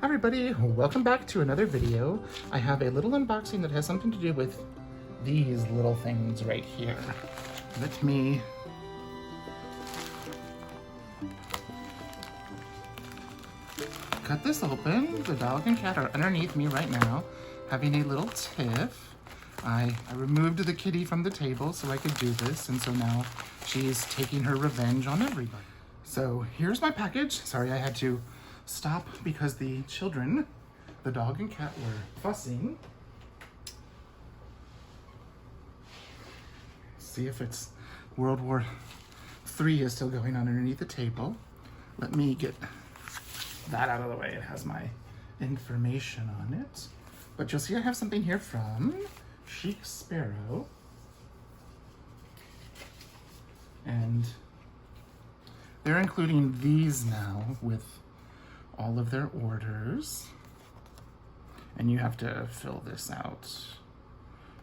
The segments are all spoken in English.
Hi everybody, welcome back to another video. I have a little unboxing that has something to do with these little things right here. Let me cut this open. The dog and cat are underneath me right now, having a little tiff. I removed the kitty from the table so I could do this, and so now she's taking her revenge on everybody. So here's my package. Sorry I had to stop because the children, the dog and cat, were fussing. See if it's World War III is still going on underneath the table. Let me get that out of the way. It has my information on it. But you'll see I have something here from Chic Sparrow. And they're including these now with all of their orders. And you have to fill this out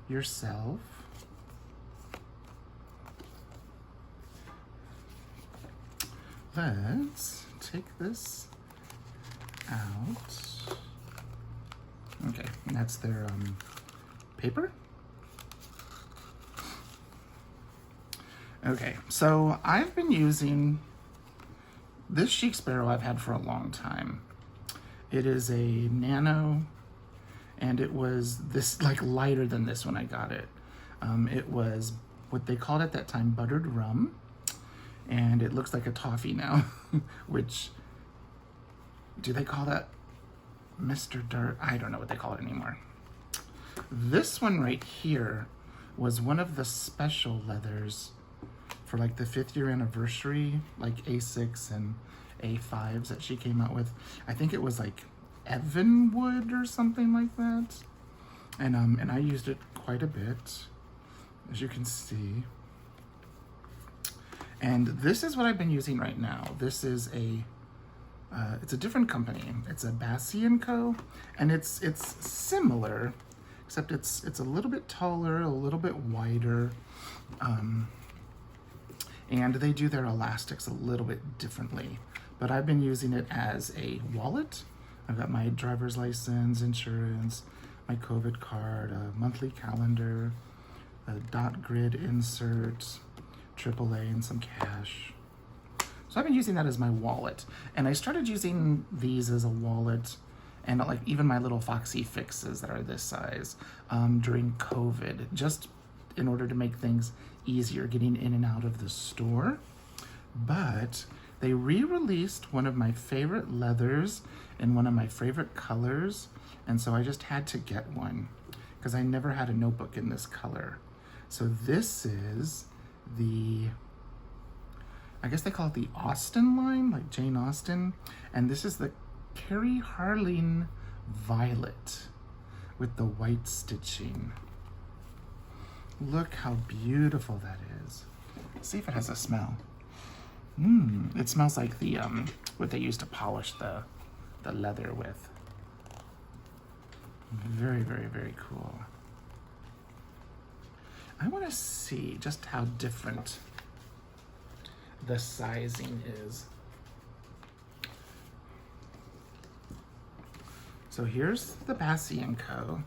yourself. Let's take this out. Okay, and that's their paper. Okay, so I've been using this Chic Sparrow I've had for a long time. It is a nano, and it was this like lighter than this when I got it. It was what they called at that time buttered rum, and it looks like a toffee now, which, do they call that Mr. Dirt? I don't know what they call it anymore. This one right here was one of the special leathers for like the 5th year anniversary, like A6 and A5s that she came out with. I think it was like Evanwood or something like that. And I used it quite a bit, as you can see. And this is what I've been using right now. This is it's a different company. It's a Bassi & Co. And it's similar, except it's a little bit taller, a little bit wider. And they do their elastics a little bit differently. But I've been using it as a wallet. I've got my driver's license, insurance, my COVID card, a monthly calendar, a dot grid insert, AAA, and some cash. So I've been using that as my wallet. And I started using these as a wallet and like even my little Foxy Fixes that are this size during COVID, just in order to make things easier getting in and out of the store. But they re-released one of my favorite leathers in one of my favorite colors, and so I just had to get one because I never had a notebook in this color. So this is the, I guess they call it the Austen line, like Jane Austen, and this is the Carie Harling Violet with the white stitching. Look how beautiful that is. Let's see if it has a smell. It smells like the what they use to polish the leather with. Very, very, very cool. I want to see just how different the sizing is. So here's the Bassi & Co.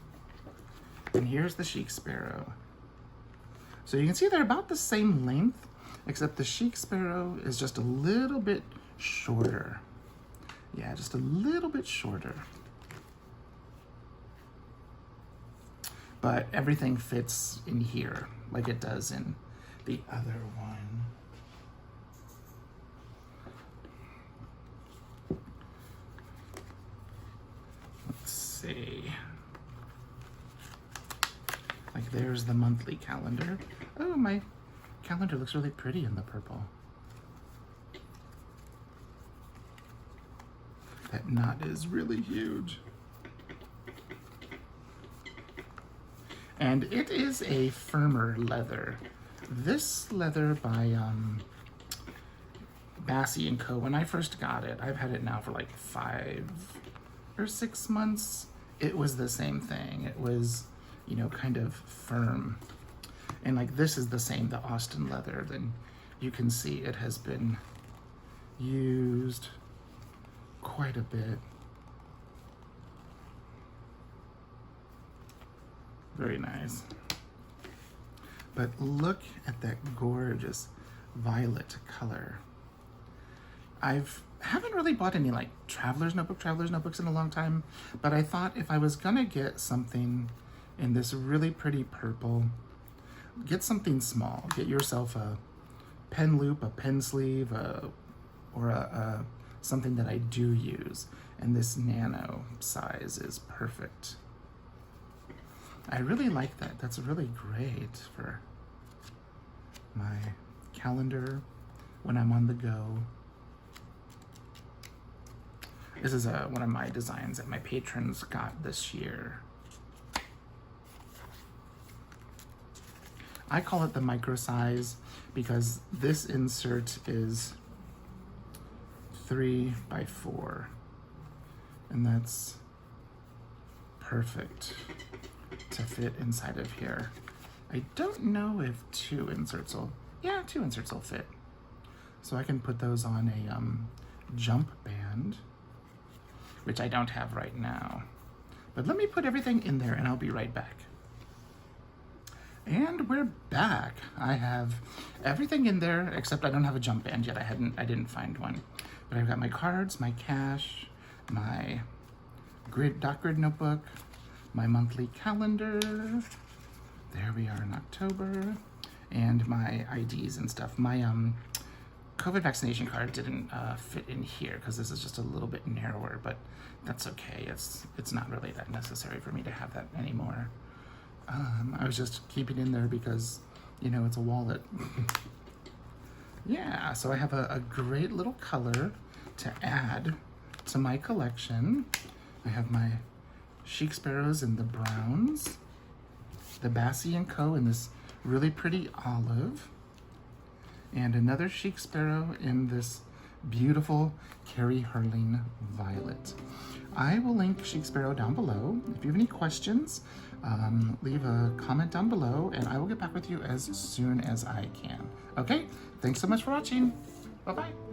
and here's the Chic Sparrow. So you can see they're about the same length, except the Chic Sparrow is just a little bit shorter. Yeah, just a little bit shorter. But everything fits in here like it does in the other one. Let's see. Like there's the monthly calendar. Oh, my calendar looks really pretty in the purple. That knot is really huge. And it is a firmer leather. This leather by Bassi & Co. When I first got it, I've had it now for like 5 or 6 months. It was the same thing. It was, you know, kind of firm. And like this is the same, the Austen leather. Then you can see it has been used quite a bit. Very nice. But look at that gorgeous violet color. Haven't really bought any like traveler's notebooks in a long time, but I thought if I was gonna get something in this really pretty purple, get something small. Get yourself a pen loop, a pen sleeve, or something that I do use, and this nano size is perfect. I really like that. That's really great for my calendar when I'm on the go. This is one of my designs that my patrons got this year. I call it the micro size because this insert is 3 by 4, and that's perfect to fit inside of here. I don't know if 2 inserts will fit. So I can put those on a jump band, which I don't have right now. But let me put everything in there and I'll be right back. And we're back. I have everything in there except I don't have a jump band yet. I didn't find one. But I've got my cards, my cash, my dot grid notebook, my monthly calendar. There we are in October, and my IDs and stuff. My COVID vaccination card didn't fit in here because this is just a little bit narrower, but that's okay. It's not really that necessary for me to have that anymore. I was just keeping it in there because, you know, it's a wallet. Yeah, so I have a great little color to add to my collection. I have my Chic Sparrows in the browns, the Bassie & Co. in this really pretty olive, and another Chic Sparrow in this beautiful Carie Harling Violet. I will link Chic Sparrow down below. If you have any questions, leave a comment down below and I will get back with you as soon as I can. Okay, thanks so much for watching. Bye-bye.